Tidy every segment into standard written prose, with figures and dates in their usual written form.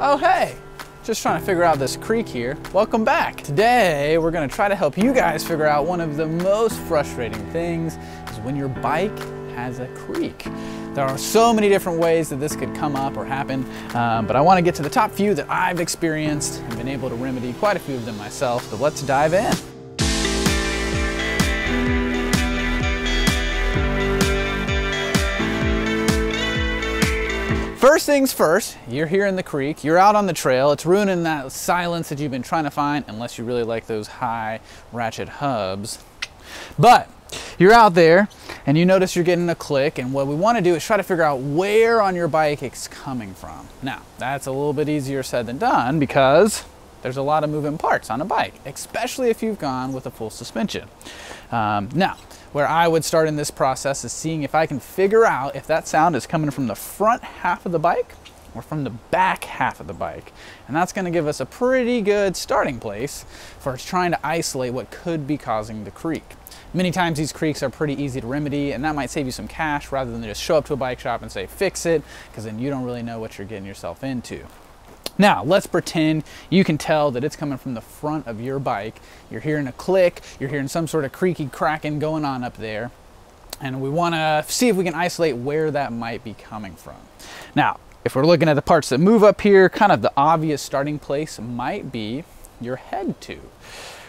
Oh hey, just trying to figure out this creak here. Welcome back. Today we're gonna try to help you guys figure out one of the most frustrating things is when your bike has a creak. There are so many different ways that this could come up or happen, but I want to get to the top few that I've experienced and been able to remedy quite a few of them myself, so let's dive in. First things first, you're here in the creek, you're out on the trail, it's ruining that silence that you've been trying to find, unless you really like those high ratchet hubs. But you're out there and you notice you're getting a click, and what we want to do is try to figure out where on your bike it's coming from. Now, that's a little bit easier said than done because there's a lot of moving parts on a bike, especially if you've gone with a full suspension. Now, where I would start in this process is seeing if I can figure out if that sound is coming from the front half of the bike or from the back half of the bike. And that's going to give us a pretty good starting place for trying to isolate what could be causing the creak. Many times these creaks are pretty easy to remedy, and that might save you some cash rather than just show up to a bike shop and say fix it, because then you don't really know what you're getting yourself into. Now, let's pretend you can tell that it's coming from the front of your bike. You're hearing a click, you're hearing some sort of creaky cracking going on up there, and we want to see if we can isolate where that might be coming from. Now, if we're looking at the parts that move up here, kind of the obvious starting place might be your head tube,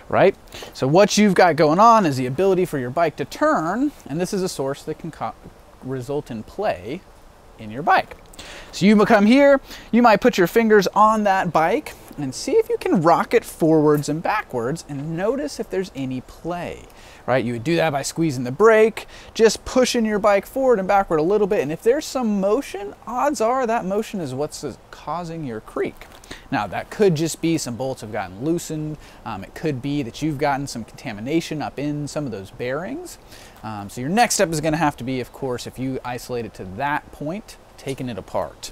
right? So what you've got going on is the ability for your bike to turn, and this is a source that can result in play in your bike. So you come here, you might put your fingers on that bike and see if you can rock it forwards and backwards and notice if there's any play, right? You would do that by squeezing the brake, just pushing your bike forward and backward a little bit, and if there's some motion, odds are that motion is what's causing your creak. Now, that could just be some bolts have gotten loosened. It could be that you've gotten some contamination up in some of those bearings. So your next step is going to have to be, of course, if you isolate it to that point, taking it apart.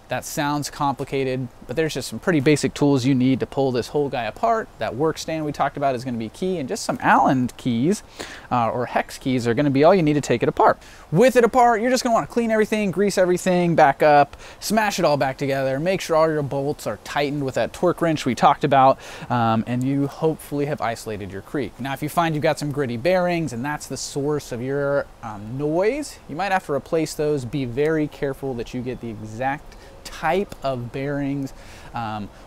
That sounds complicated, but there's just some pretty basic tools you need to pull this whole guy apart. That work stand we talked about is going to be key, and just some Allen keys or hex keys are going to be all you need to take it apart. With it apart, you're just going to want to clean everything, grease everything back up, smash it all back together, make sure all your bolts are tightened with that torque wrench we talked about, and you hopefully have isolated your creak. Now, if you find you've got some gritty bearings and that's the source of your noise, you might have to replace those. Be very careful that you get the exact type of bearings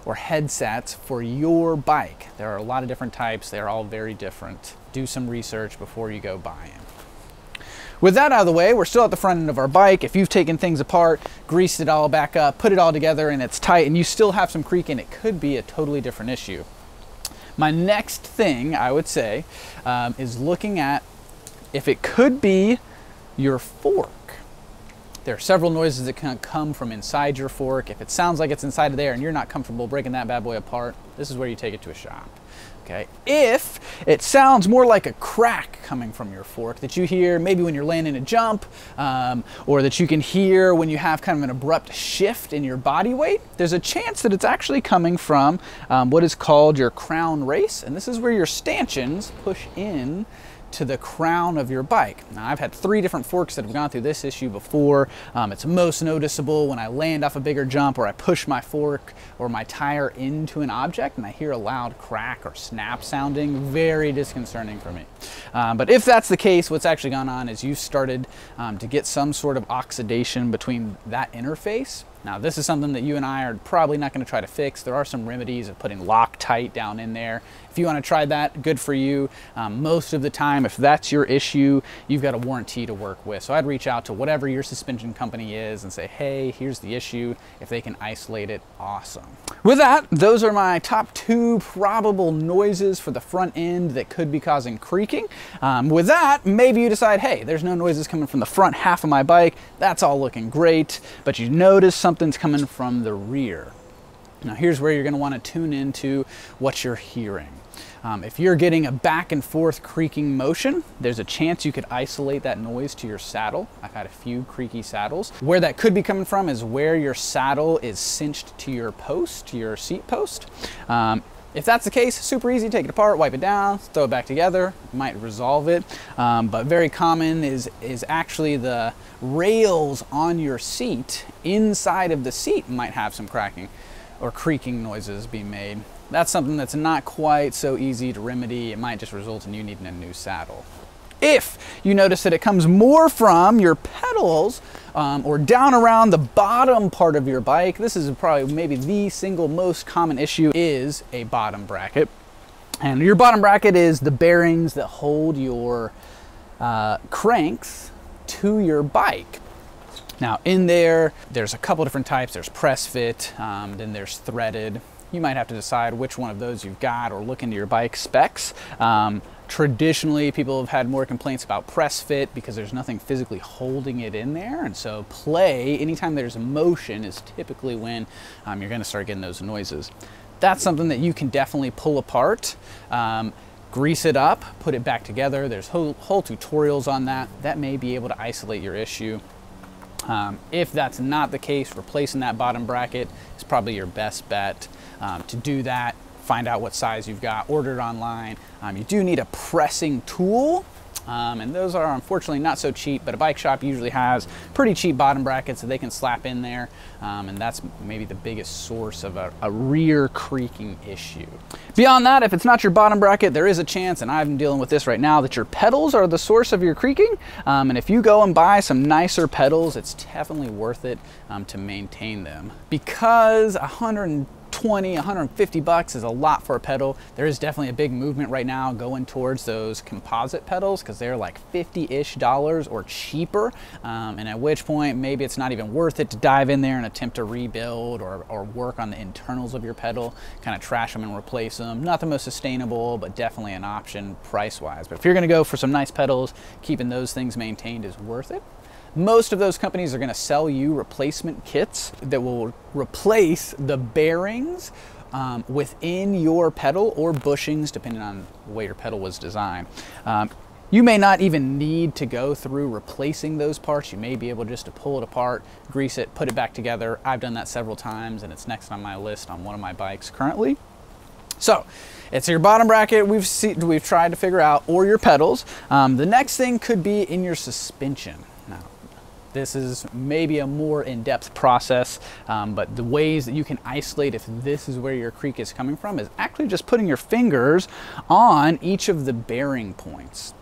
or headsets for your bike. There are a lot of different types. They're all very different. Do some research before you go buy them. With that out of the way, we're still at the front end of our bike. If you've taken things apart, greased it all back up, put it all together and it's tight and you still have some creaking, it could be a totally different issue. My next thing I would say is looking at if it could be your fork. There are several noises that can come from inside your fork. If it sounds like it's inside of there and you're not comfortable breaking that bad boy apart, this is where you take it to a shop. Okay. If it sounds more like a crack coming from your fork that you hear maybe when you're landing a jump, or that you can hear when you have kind of an abrupt shift in your body weight, there's a chance that it's actually coming from what is called your crown race, and this is where your stanchions push in to the crown of your bike. Now, I've had 3 different forks that have gone through this issue before. It's most noticeable when I land off a bigger jump or I push my fork or my tire into an object and I hear a loud crack or snap sounding. Very disconcerting for me. But if that's the case, what's actually gone on is you've started to get some sort of oxidation between that interface. Now, this is something that you and I are probably not going to try to fix. There are some remedies of putting Loctite down in there. If you want to try that, good for you. Most of the time, if that's your issue, you've got a warranty to work with. So I'd reach out to whatever your suspension company is and say, hey, here's the issue. If they can isolate it, awesome. With that, those are my top 2 probable noises for the front end that could be causing creaking. With that, maybe you decide, hey, there's no noises coming from the front half of my bike. That's all looking great. But you notice something's coming from the rear. Now, here's where you're going to want to tune into what you're hearing. If you're getting a back and forth creaking motion, there's a chance you could isolate that noise to your saddle. I've had a few creaky saddles. Where that could be coming from is where your saddle is cinched to your post, to your seat post. If that's the case, super easy, take it apart, wipe it down, throw it back together, might resolve it. But very common is actually the rails on your seat, inside of the seat might have some cracking. or creaking noises being made. That's something that's not quite so easy to remedy. It might just result in you needing a new saddle. If you notice that it comes more from your pedals or down around the bottom part of your bike, this is probably maybe the single most common issue, is a bottom bracket. And your bottom bracket is the bearings that hold your cranks to your bike. Now in there's a couple different types. There's press fit, then there's threaded. You might have to decide which one of those you've got or look into your bike specs. Traditionally, people have had more complaints about press fit because there's nothing physically holding it in there. And so play, anytime there's motion, is typically when you're gonna start getting those noises. That's something that you can definitely pull apart, grease it up, put it back together. There's whole tutorials on that. That may be able to isolate your issue. If that's not the case, replacing that bottom bracket is probably your best bet. To do that, find out what size you've got, order it online. You do need a pressing tool, and those are unfortunately not so cheap, but a bike shop usually has pretty cheap bottom brackets that they can slap in there, and that's maybe the biggest source of a rear creaking issue. Beyond that, if it's not your bottom bracket, there is a chance, and I'm dealing with this right now, that your pedals are the source of your creaking, and if you go and buy some nicer pedals, it's definitely worth it to maintain them. Because 150 bucks is a lot for a pedal. There is definitely a big movement right now going towards those composite pedals because they're like $50-ish or cheaper, and at which point maybe it's not even worth it to dive in there and attempt to rebuild or work on the internals of your pedal, kind of trash them and replace them. Not the most sustainable, but definitely an option price-wise. But if you're gonna go for some nice pedals, keeping those things maintained is worth it. Most of those companies are going to sell you replacement kits that will replace the bearings within your pedal or bushings, depending on the way your pedal was designed. You may not even need to go through replacing those parts. You may be able just to pull it apart, grease it, put it back together. I've done that several times, and it's next on my list on one of my bikes currently. So it's your bottom bracket we've tried to figure out, or your pedals. The next thing could be in your suspension. Now, this is maybe a more in-depth process, but the ways that you can isolate if this is where your creak is coming from is actually just putting your fingers on each of the bearing points.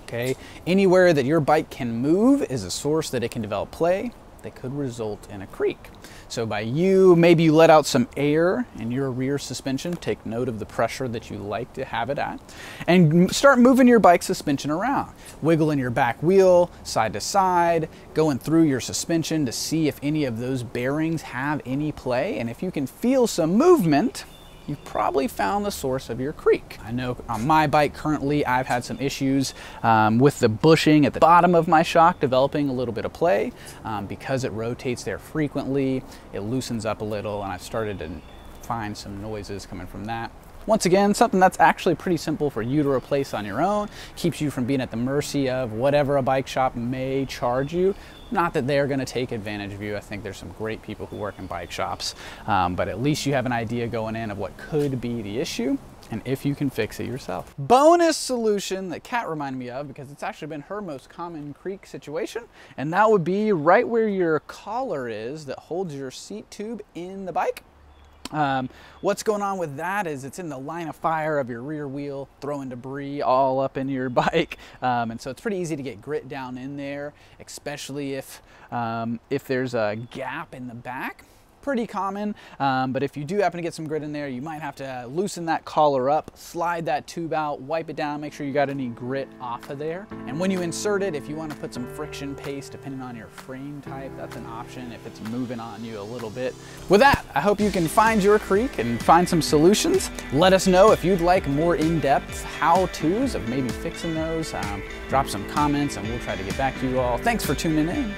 Okay, anywhere that your bike can move is a source that it can develop play that could result in a creak. So maybe you let out some air in your rear suspension, take note of the pressure that you like to have it at, and start moving your bike suspension around. Wiggling your back wheel side to side, going through your suspension to see if any of those bearings have any play, and if you can feel some movement, you've probably found the source of your creak. I know on my bike currently, I've had some issues with the bushing at the bottom of my shock developing a little bit of play. Because it rotates there frequently, it loosens up a little, and I've started to find some noises coming from that. Once again, something that's actually pretty simple for you to replace on your own, keeps you from being at the mercy of whatever a bike shop may charge you. Not that they're gonna take advantage of you. I think there's some great people who work in bike shops, but at least you have an idea going in of what could be the issue and if you can fix it yourself. Bonus solution that Kat reminded me of, because it's actually been her most common creak situation, and that would be right where your collar is that holds your seat tube in the bike. What's going on with that is it's in the line of fire of your rear wheel, throwing debris all up in your bike, and so it's pretty easy to get grit down in there, especially if there's a gap in the back. Pretty common, but if you do happen to get some grit in there, you might have to loosen that collar up, slide that tube out, wipe it down, make sure you got any grit off of there. And when you insert it, if you want to put some friction paste, depending on your frame type, that's an option if it's moving on you a little bit. With that, I hope you can find your creak and find some solutions. Let us know if you'd like more in-depth how-tos of maybe fixing those. Drop some comments and we'll try to get back to you all. Thanks for tuning in.